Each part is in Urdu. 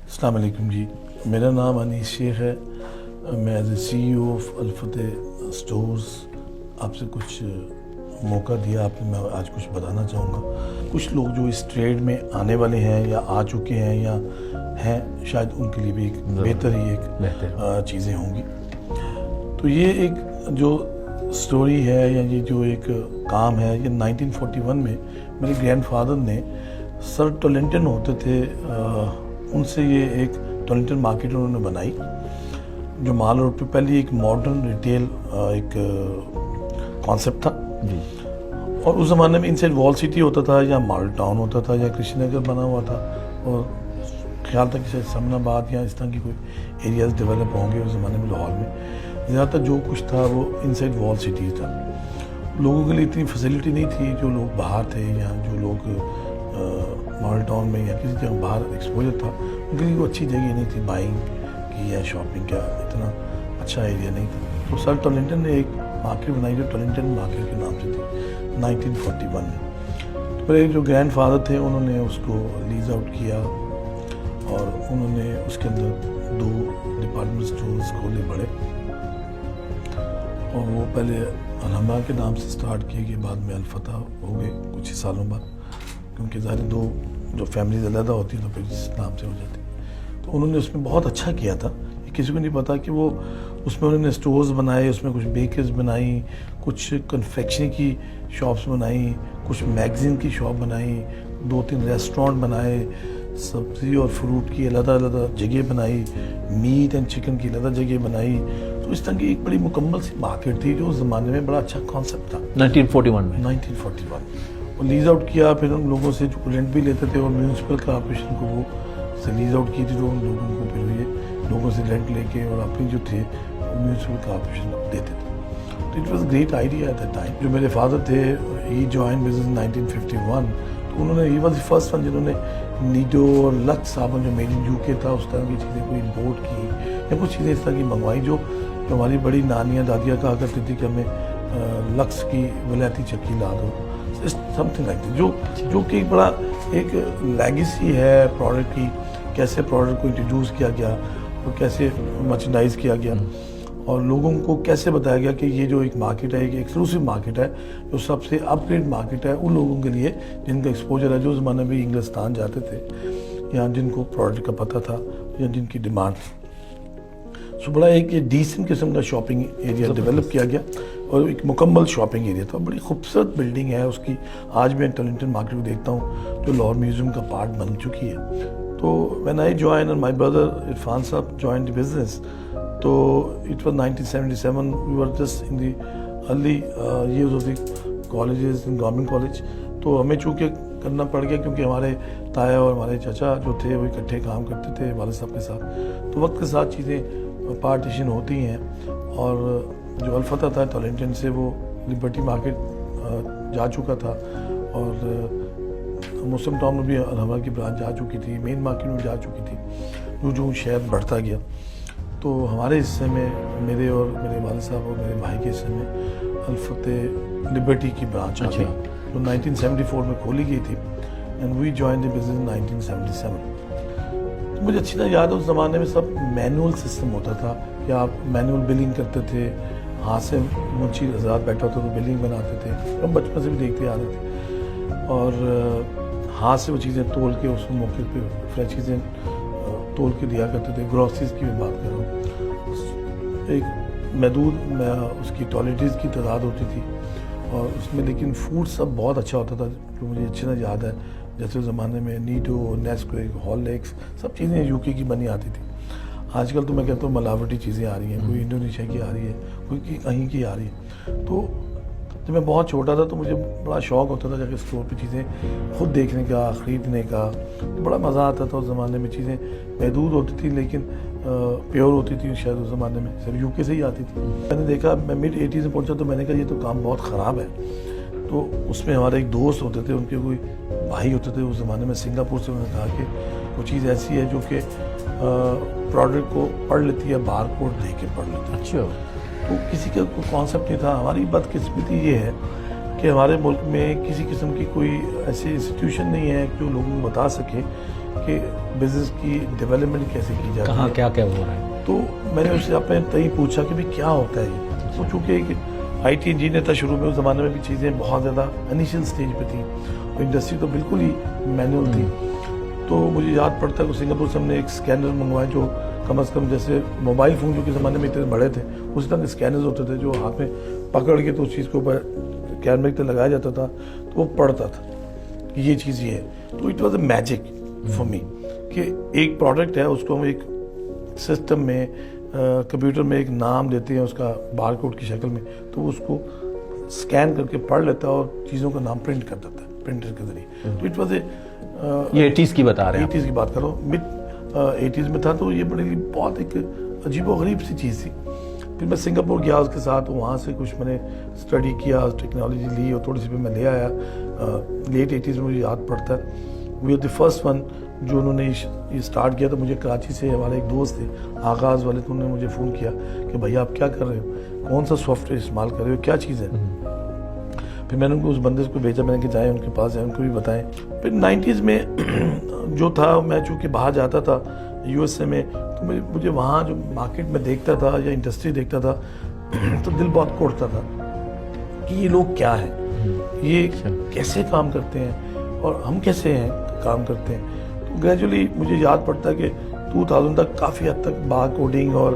السلام علیکم جی، میرا نام انیس شیخ ہے. میں as a C E O of Al-Fatah stores آپ سے کچھ موقع دیا آپ نے، میں آج کچھ بتانا چاہوں گا. کچھ لوگ جو اس ٹریڈ میں آنے والے ہیں یا آ چکے ہیں یا ہیں، شاید ان کے لیے بھی ایک بہتر ہی ایک چیزیں ہوں گی. تو یہ ایک جو سٹوری ہے یا یہ جو ایک کام ہے، یہ 1941 میں میرے گرینڈ فادر نے سر ٹولنٹن ہوتے تھے، ان سے یہ ایک ٹولنٹن مارکیٹ انہوں نے بنائی جو مال روڈ پہ پہلی ایک ماڈرن ریٹیل ایک کانسیپٹ تھا جی. اور اس زمانے میں ان سائڈ وال سٹی ہوتا تھا یا ماڈل ٹاؤن ہوتا تھا یا کرشن نگر بنا ہوا تھا، اور خیال تھا کہ شاید سمن آباد یا اس طرح کی کوئی ایریاز ڈیولپ ہوں گے اس زمانے میں. لاہور میں زیادہ تر جو کچھ تھا وہ ان سائڈ وال سٹی تھا. لوگوں کے لیے اتنی فیسلٹی نہیں تھی، جو لوگ باہر تھے یا جو لوگ ماڈل ٹاؤن میں یا کسی جگہ باہر ایکسپوجر تھا، ان کے لیے وہ اچھی جگہ نہیں تھی بائنگ کی یا شاپنگ کا، اتنا اچھا ایریا نہیں تھا. تو سر ٹولنٹن نے ایک مارکیٹ بنائی جو ٹولنٹن مارکیٹ کے نام سے تھی 1941 میں. تو میرے جو گرینڈ فادر تھے انہوں نے اس کو لیز آؤٹ کیا اور انہوں نے اس کے اندر 2 ڈپارٹمنٹ اسٹورز کھولے بڑے، اور وہ پہلے الحمرا کے نام سے سٹارٹ کیے گئے، بعد میں الفتح ہو گئے کچھ ہی سالوں بعد، کیونکہ ظاہر 2 جو فیملیز علیحدہ ہوتی ہیں تو پھر اس نام سے ہو جاتی. تو انہوں نے اس میں بہت اچھا کیا تھا. کسی کو نہیں پتا کہ وہ اس میں انہوں نے سٹورز بنائے، اس میں کچھ بیکرز بنائیں، کچھ کنفیکشنری کی شاپس بنائیں، کچھ میگزین کی شاپ بنائیں، 2-3 ریسٹورانٹ بنائے، سبزی اور فروٹ کی علیحدہ علیحدہ جگہ بنائی، میٹ اینڈ چکن کی علیحدہ جگہ بنائی. تو اس طرح کی ایک بڑی مکمل سی مارکیٹ تھی جو اس زمانے میں بڑا اچھا کانسیپٹ تھا. 1941 وہ لیز آؤٹ کیا. پھر ان لوگوں سے جو رینٹ بھی لیتے تھے اور میونسپل کارپوریشن کو وہ سے لیز آؤٹ کی تھی، تو ان لوگوں کو پھر یہ لوگوں سے رینٹ لے کے اور اپنی جو تھے میونسپل کارپوریشن دیتے تھے. تو it was great idea at that time. جو میرے فادر تھے ہی جوائن بزنس 1951. تو انہوں نے he was the first one جنہوں نے نیڈو اور لکس صابن جو میڈ ان یو کے تھا اس طرح کی چیزیں کوئی امپورٹ کی یا کچھ چیزیں اس طرح کی منگوائی جو ہماری بڑی نانیاں دادیاں کہا کرتی تھی کہ ہمیں لکس کی ولایتی چکی لا دو، سم تھنگ لائک دیٹ، جو کہ ایک بڑا ایک لیگیسی ہے پروڈکٹ کی. کیسے پروڈکٹ کو انٹروڈیوس کیا گیا اور کیسے مرچنڈائز کیا گیا اور لوگوں کو کیسے بتایا گیا کہ یہ جو ایک مارکیٹ ہے، ایک ایکسکلوسیو مارکیٹ ہے جو سب سے اپ گریڈ مارکیٹ ہے ان لوگوں کے لیے جن کا ایکسپوجر ہے، جو زمانے میں انگلستان جاتے تھے یا جن کو پروڈکٹ کا پتہ تھا یا جن کی ڈیمانڈ تھی. سو بڑا ایک ڈیسنٹ قسم کا شاپنگ ایریا ڈیولپ کیا گیا اور ایک مکمل شاپنگ ایریا تھا. بڑی خوبصورت بلڈنگ ہے اس کی. آج میں ٹولنٹن مارکیٹ کو دیکھتا ہوں جو لاہور میوزیم کا پارٹ بن چکی ہے. تو when I joined and my brother Irfan Saab joined the business, تو it was 1977. We were just in the early years of the colleges in government college. تو ہمیں چونکہ کرنا پڑ گیا کیونکہ ہمارے تایا اور ہمارے چچا جو تھے وہ اکٹھے کام کرتے تھے والد صاحب کے ساتھ. تو وقت کے ساتھ چیزیں پارٹیشن ہوتی ہیں اور جو الفتح تھا ٹولنٹن سے وہ لبرٹی مارکیٹ جا چکا تھا اور مسلم ٹاؤن میں بھی الحمرا کی برانچ جا چکی تھی، مین مارکیٹ میں جا چکی تھی. جو شہر بڑھتا گیا تو ہمارے حصے میں میرے اور میرے والد صاحب اور میرے بھائی کے حصے میں الفتح لبرٹی کی برانچ آ گئی جو 1974 میں کھولی گئی تھی. And we join the business 1977. تو مجھے اچھی طرح یاد ہے اس زمانے میں سب مینول سسٹم ہوتا تھا کہ آپ مینول بلنگ کرتے تھے، ہاتھ سے منشی حضرات بیٹھا ہوتا تو بلنگ بناتے تھے. ہم بچپن سے بھی دیکھتے آ رہے تھے اور ہاتھ سے وہ چیزیں تول کے اس موقع پہ فریش چیزیں تول کے دیا کرتے تھے. گروسریز کی میں بات کر رہا ہوں. ایک محدود اس کی ٹوائلٹریز کی تعداد ہوتی تھی اور اس میں لیکن فوڈ سب بہت اچھا ہوتا تھا جو مجھے اچھی طرح یاد ہے. جیسے اس زمانے میں نیڈو، نیسکویک، ہارلیکس سب چیزیں یو کے کی بنی آتی تھی. آج کل تو میں کہتا ہوں ملاوٹی چیزیں آ رہی ہیں، کوئی انڈونیشیا کی آ رہی ہے، کوئی کہیں کی آ رہی ہے. تو جب میں بہت چھوٹا تھا تو مجھے بڑا شوق ہوتا تھا جا کے اسٹور پہ چیزیں خود دیکھنے کا، خریدنے کا. بڑا مزہ آتا تھا. اس زمانے میں چیزیں محدود ہوتی تھیں لیکن پیور ہوتی تھی. شاید اس زمانے میں سب یو کے سے ہی آتی تھی. میں نے دیکھا، میں مڈ 80s میں پہنچا تو میں نے کہا یہ تو کام بہت خراب ہے. تو اس میں ہمارے ایک دوست ہوتے تھے، ان کے کوئی بھائی ہوتے تھے اس زمانے میں سنگاپور سے. انہوں نے کہا کہ وہ چیز ایسی ہے جو کہ پروڈکٹ کو پڑھ لیتی ہے، بار کوڈ دیکھ کے پڑھ لیتی ہے. اچھا. تو کسی کا کوئی کانسیپٹ نہیں تھا. ہماری بدقسمتی یہ ہے کہ ہمارے ملک میں کسی قسم کی کوئی ایسی انسٹیٹیوشن نہیں ہے جو لوگوں کو بتا سکے کہ بزنس کی ڈیولپمنٹ کیسے کی جاتی ہے, کہاں کیا کیا ہو رہا ہے. تو میں نے اس سے اپنے تئیں پوچھا کہ بھائی کیا ہوتا ہے یہ. تو چونکہ ایک آئی ٹی انجینئر تھا شروع میں, اس زمانے میں بھی چیزیں بہت زیادہ انیشیل سٹیج پہ تھیں, اور انڈسٹری تو بالکل ہی مینول تھی. تو مجھے یاد پڑتا ہے کہ سنگاپور سے ہم نے ایک اسکینر منگوایا جو کم از کم جیسے موبائل فون جو کے زمانے میں اتنے بڑے تھے اسی طرح اسکینرز ہوتے تھے جو ہاتھ میں پکڑ کے تو اس چیز کے اوپر کیمرے پہ لگایا جاتا تھا تو وہ پڑھتا تھا کہ یہ چیز یہ ہے. تو it was a magic for me کہ ایک پروڈکٹ ہے, اس کو ہم ایک سسٹم میں کمپیوٹر میں ایک نام دیتے ہیں اس کا بار کوڈ کی شکل میں, تو وہ اس کو اسکین کر کے پڑھ لیتا ہے اور چیزوں کا نام پرنٹ کر دیتا ہے پرنٹر کے ذریعے. تو اٹ واز اے یہ 80s کی بتا رہے ہیں, 80s کی بات کر رہا ہوں, مڈ 80s میں تھا. تو یہ بڑی بہت ایک عجیب و غریب سی چیز تھی. پھر میں سنگاپور گیا اس کے ساتھ, وہاں سے کچھ میں نے اسٹڈی کیا, ٹیکنالوجی لی اور تھوڑی سی پھر میں لے آیا. لیٹ 80s میں مجھے یاد پڑتا ہے we are the first one جو انہوں نے یہ اسٹارٹ کیا. تو مجھے کراچی سے ہمارے ایک دوست تھے آغاز والے, تو انہوں نے مجھے فون کیا کہ بھائی آپ کیا کر رہے ہو, کون سا سافٹ ویئر استعمال کر رہے ہو, کیا چیز ہے. پھر میں نے ان کو اس بندے کو بھیجا, میں نے کہ جائیں ان کے پاس جائیں, ان کو بھی بتائیں. پھر 90s میں جو تھا, میں چونکہ باہر جاتا تھا یو ایس اے میں, تو مجھے وہاں جو مارکیٹ میں دیکھتا تھا یا انڈسٹری دیکھتا تھا تو دل بہت کوڑتا تھا کہ یہ لوگ کیا ہیں, یہ کیسے کام کرتے ہیں اور ہم کیسے ہیں کام کرتے ہیں. تو گریجولی مجھے یاد پڑتا ہے کہ 2000 تک کافی حد تک بار کوڈنگ اور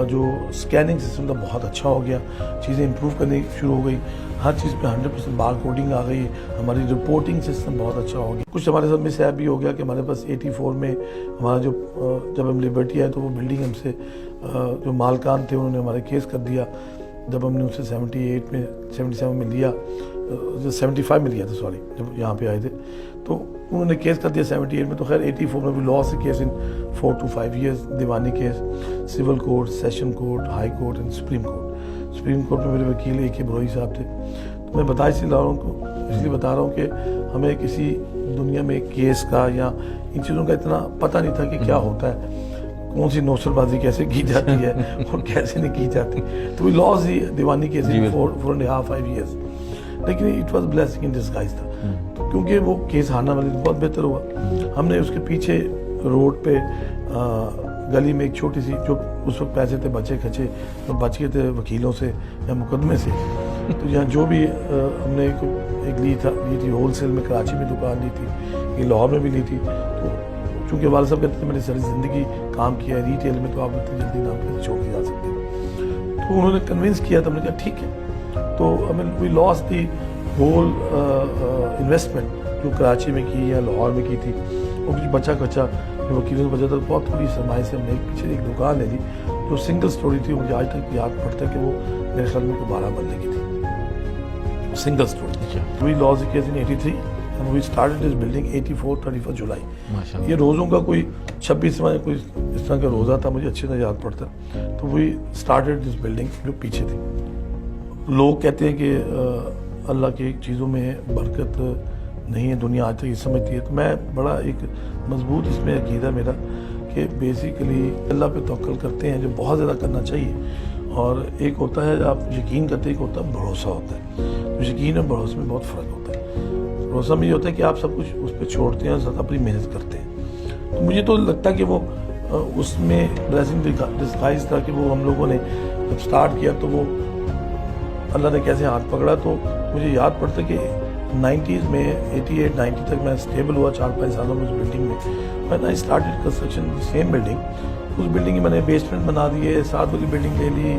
جو اسکیننگ سسٹم تھا بہت اچھا ہو گیا, چیزیں امپروو کرنی شروع ہو گئی, ہر چیز پہ 100% بار کوڈنگ آ گئی, ہماری رپورٹنگ سسٹم بہت اچھا ہو گیا. کچھ ہمارے ساتھ مس ایپ بھی ہو گیا کہ ہمارے پاس 84 میں ہمارا جو جب ہم لبرٹی آئے تو وہ بلڈنگ ہم سے جو مالکان تھے انہوں نے ہمارے کیس کر دیا. جب ہم نے ان سے 78 میں 77 میں لیا, 75 میں لیا تھا سوری, جب یہاں پہ آئے تھے تو انہوں نے کیس کر دیا 78 میں. تو خیر 84 میں بھی loss case in 4 to 5 years, دیوانی case, civil court, session court, high court and supreme court. Supreme court میں میرے وکیل ایک بروئی صاحب تھے. تو میں بتا اس لیے بتا رہا ہوں کہ ہمیں کسی دنیا میں کیس کا یا ان چیزوں کا اتنا پتہ نہیں تھا کہ کیا ہوتا ہے, کون سی نوسر بازی کیسے کی جاتی ہے اور کیسے نہیں کی جاتی. تو وہ لاس ہی دیوانی کیس 4.5 years, لیکن it was blessing in disguise تھا. تو کیونکہ وہ کیس ہارنا والی بہت بہتر ہوا. ہم نے اس کے پیچھے روڈ پہ گلی میں ایک چھوٹی سی, جو اس وقت پیسے تھے بچے کھچے تو بچ گئے تھے وکیلوں سے یا مقدمے سے, تو یہاں جو بھی ہم نے ایک لی تھی ہول سیل میں, کراچی میں دکان لی تھی, یہ لاہور میں بھی لی تھی. تو چونکہ والد صاحب کہتے تھے میں نے ساری زندگی کام کیا ہے ریٹیل میں, تو آپ اتنی جلدی نام کیسے چھوڑ کے جا سکتے ہیں. تو انہوں نے کنونس کیا, تو ہم نے کہا ٹھیک ہے. تو ہمیں وی لاس دی ہول انویسٹمنٹ جو کراچی میں کی یا لاہور میں کی تھی, اور کچھ بچا کچا وکیلوں سے بچا تھا. بہت تھوڑی سرمایہ سے ہم نے پیچھے ایک دکان لے لی جو سنگل سٹوری تھی. مجھے آج تک یاد پڑتا ہے کہ وہ میرے خیال میں 12 بندے کی تھی, single storey. We lost the case in 83 and we started this building 84 31 جولائی. یہ روزوں کا کوئی 26 میں کوئی اس طرح کا روزہ تھا, مجھے اچھی طرح یاد پڑتا ہے. تو we started this building جو پیچھے تھی. لوگ کہتے ہیں کہ اللہ کی چیزوں میں برکت نہیں ہے, دنیا آج تک یہ سمجھتی ہے. تو میں بڑا ایک مضبوط اس میں عقیدہ میرا کہ بیسیکلی اللہ پہ توکل کرتے ہیں, جو بہت زیادہ کرنا چاہیے. اور ایک ہوتا ہے آپ یقین کرتے ہیں, ایک ہوتا ہے بھروسہ ہوتا ہے. تو یقین اور بھروسے میں بہت فرق ہوتا ہے. بھروسہ میں یہ ہوتا ہے کہ آپ سب کچھ اس پہ چھوڑتے ہیں اور ساتھ اپنی محنت کرتے ہیں. تو مجھے تو لگتا ہے کہ وہ اس میں بلیسنگ ڈسگائز تھا کہ وہ ہم لوگوں نے جب سٹارٹ کیا تو وہ اللہ نے کیسے ہاتھ پکڑا. تو مجھے یاد پڑتا ہے کہ 90s میں 88-90 تک میں اسٹیبل ہوا 4-5 سالوں میں اس بلڈنگ میں. میں نے اسٹارٹڈ کنسٹرکشن سیم بلڈنگ, اس بلڈنگ کی میں نے بیسمنٹ بنا دیے, 7 والی بلڈنگ لے لی,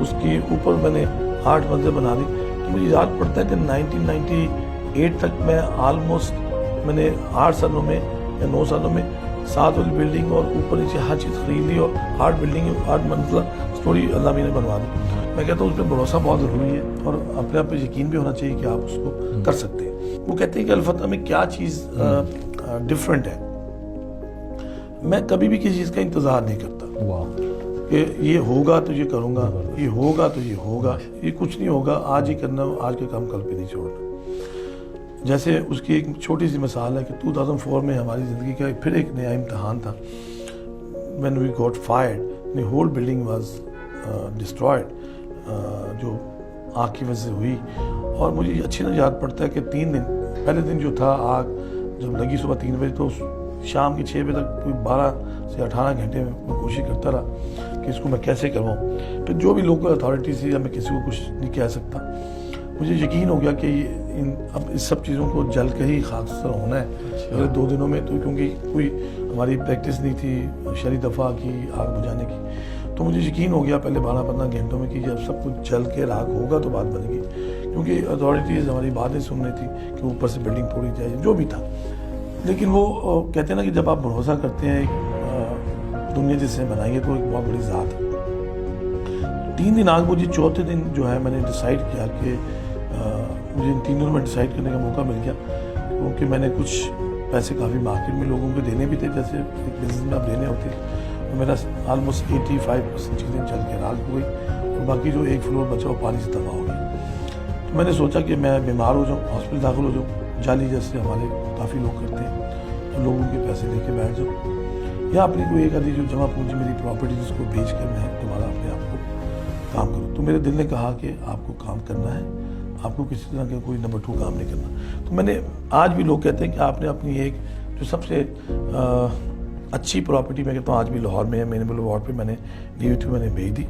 اس کے اوپر میں نے 8 منزل بنا دی. تو مجھے یاد پڑتا ہے کہ 1998 تک میں آلموسٹ میں نے 8 سالوں میں یا 9 سالوں میں 7 والی بلڈنگ اور اوپر نیچے ہر چیز خرید لی, اور 8 بلڈنگ 8 منزلہ اسٹوری اللہ نے بنوا دی. میں کہتا ہوں اس پہ بھروسہ بہت ضروری ہے, اور اپنے آپ پہ یقین بھی ہونا چاہیے کہ آپ اس کو کر سکتے ہیں. وہ کہتے ہیں کہ الفتح میں کیا چیز ڈفرینٹ ہے. میں کبھی بھی کسی چیز کا انتظار نہیں کرتا کہ یہ ہوگا تو یہ کروں گا, یہ ہوگا تو یہ ہوگا. یہ کچھ نہیں ہوگا, آج ہی کرنا, آج کا کام کل پہ نہیں چھوڑنا. جیسے اس کی ایک چھوٹی سی مثال ہے کہ 2004 میں ہماری زندگی کا پھر ایک نیا امتحان تھا. when we got fired, the whole building was destroyed. جو آگ کی وجہ سے ہوئی. اور مجھے یہ اچھی طرح یاد پڑتا ہے کہ 3 دن پہلے دن جو تھا آگ جب لگی صبح 3 بجے تو شام کے 6 بجے تک 12 سے 18 گھنٹے میں کوشش کرتا رہا کہ اس کو میں کیسے کرواؤں. پھر جو بھی لوکل اتھارٹیز تھی, میں کسی کو کچھ نہیں کہہ سکتا, مجھے یقین ہو گیا کہ اب اس سب چیزوں کو جل کے ہی خاکستر ہونا ہے اگلے 2 دنوں میں. تو کیونکہ کوئی ہماری پریکٹس نہیں تھی شرعی دفاع کی آگ بجھانے کی, تو مجھے یقین ہو گیا پہلے 12-15 گھنٹوں میں کہ جب سب کچھ جل کے راکھ ہوگا تو بات بنے گی. کیونکہ اتھارٹیز ہماری باتیں سن رہی تھی کہ اوپر سے بلڈنگ توڑی جائے, جو بھی تھا. لیکن وہ کہتے ہیں نا کہ جب آپ بھروسہ کرتے ہیں ایک دنیا جس سے بنائی ہے تو ایک بہت بڑی ذات ہے. 3 دن آگ بجھی, چوتھے دن جو ہے میں نے ڈیسائیڈ کیا کہ مجھے ان 3 دنوں میں ڈیسائیڈ کرنے کا موقع مل گیا, کیونکہ میں نے کچھ پیسے کافی مارکیٹ میں لوگوں کو دینے بھی تھے, جیسے ایک بزنس میں آپ دینے ہوتے ہیں. میرا آلموسٹ 85% چیزیں چل کے راکھ ہو گئی اور باقی جو 1 فلور بچا وہ پانی سے تباہ ہو گیا. تو میں نے سوچا کہ میں بیمار ہو جاؤں, ہاسپٹل داخل ہو جاؤں, جعلی جیسے ہمارے کافی لوگ کرتے ہیں, تو لوگوں کے پیسے لے کے بیٹھ جاؤں, یا اپنی کوئی ایک آدھی جو جمع پونجی میری پراپرٹی اس کو بیچ کر میں دوبارہ اپنے آپ کو کام کروں. تو میرے دل نے کہا کہ آپ کو کام کرنا ہے, آپ کو کسی طرح کا کوئی نمبر 2 کام نہیں کرنا. تو میں نے, آج بھی لوگ کہتے ہیں کہ آپ نے اپنی ایک جو سب سے اچھی پراپرٹی, میں کہتا ہوں آج بھی لاہور میں ہے, مینیبل وارڈ پہ میں نے لی ہوئی تھی, میں نے بیچ دی,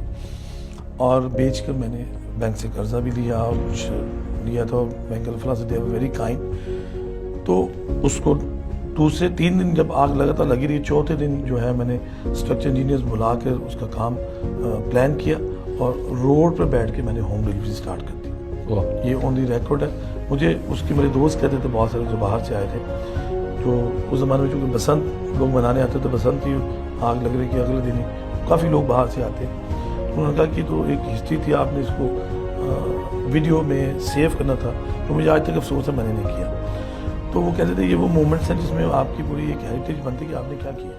اور بیچ کر میں نے بینک سے قرضہ بھی لیا اور کچھ لیا تھا. بینک الفلا سے دے ویری کائنڈ. تو اس کو دوسرے 3 دن جب آگ لگاتار لگی رہی, چوتھے دن جو ہے میں نے اسٹرکچر انجینئرز بلا کر اس کا کام پلان کیا اور روڈ پر بیٹھ کے میں نے ہوم ڈلیوری اسٹارٹ کر دی. یہ آن دی ریکارڈ ہے. مجھے اس کے میرے دوست کہتے تھے بہت سارے جو باہر سے آئے تھے, جو اس زمانے میں چونکہ بسنت لوگ منانے آتے تھے, بسنت کی آگ لگ رہی کہ اگلے دن ہی کافی لوگ باہر سے آتے. انہوں نے کہا کہ تو ایک ہسٹری تھی, آپ نے اس کو ویڈیو میں سیو کرنا تھا. تو مجھے آج تک افسوس ہے میں نے نہیں کیا. تو وہ کہتے تھے یہ وہ مومنٹس ہیں جس میں آپ کی پوری ایک ہیریٹیج بنتی کہ آپ نے کیا کیا.